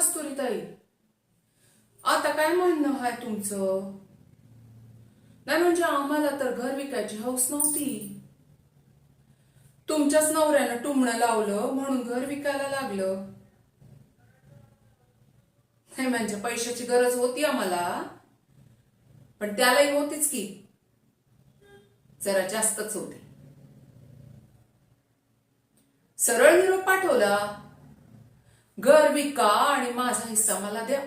कस्तुरीताई, आता काय म्हणणं आहे तुमचं? नाही म्हणजे आम्हाला तर घर विकायची हौस नव्हती. तुमच्याच नवऱ्यानं टुमणं लावलं म्हणून घर विकायला लागलं. नाही म्हणजे पैशाची गरज होती आम्हाला, पण त्यालाही होतीच की, जरा जास्तच होती. सरळ निरोप पाठवला, घर विका आणि माझा हिस्सा मला द्या.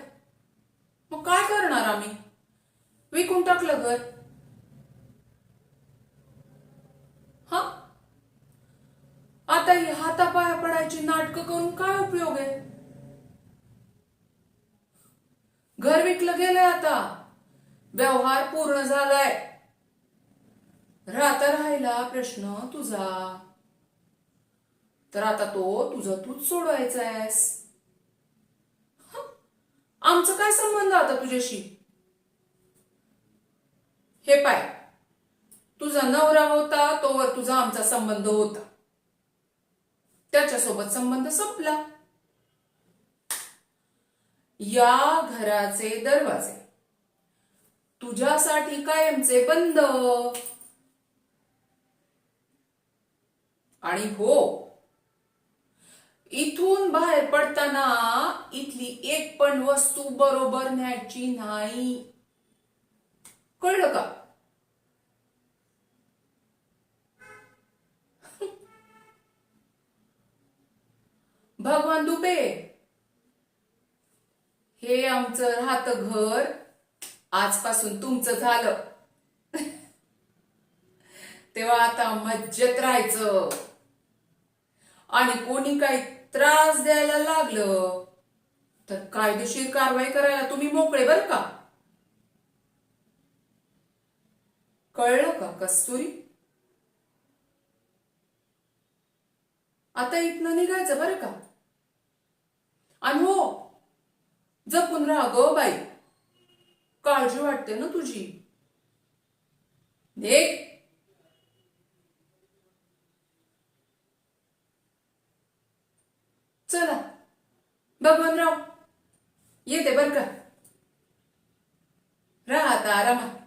मग काय करणार आम्ही? विकून टाकलं घर. हा, आता ही हातापाया पडायची नाटकं करून काय उपयोग आहे? घर विकलं गेलंय, आता व्यवहार पूर्ण झालाय. राहता राहिला प्रश्न तुझा, तर आता तो तुझा तूच सोडवायचा आहेस. आमचा काय संबंध आता तुझ्याशी? हे पाय, तुझा नवरा होता तोवर तुझा आमचा संबंध होता, त्याच्यासोबत संबंध संपला. या घराचे दरवाजे तुझ्यासाठी कायमचे बंद. आणि हो, इथून बाहेर पडताना इथली एक पण वस्तू बरोबर न्यायची नाही, कळलं का? भगवान दुबे, हे आमचं राहतं घर आजपासून तुमचं झालं. तेव्हा आता मज्जेत राहायचं. आणि कोणी काही त्रास द्यायला लागलं तर कायदेशीर कारवाई करायला तुम्ही मोकळे बरं का? कळलं का कस्तुरी? आता इथनं निघायचं बरं का? आणि हो, जपून राहा गो बाई, काळजी वाटते ना तुझी. निघ. चला भगवानराव, येते बर का? राहा आता आरामात.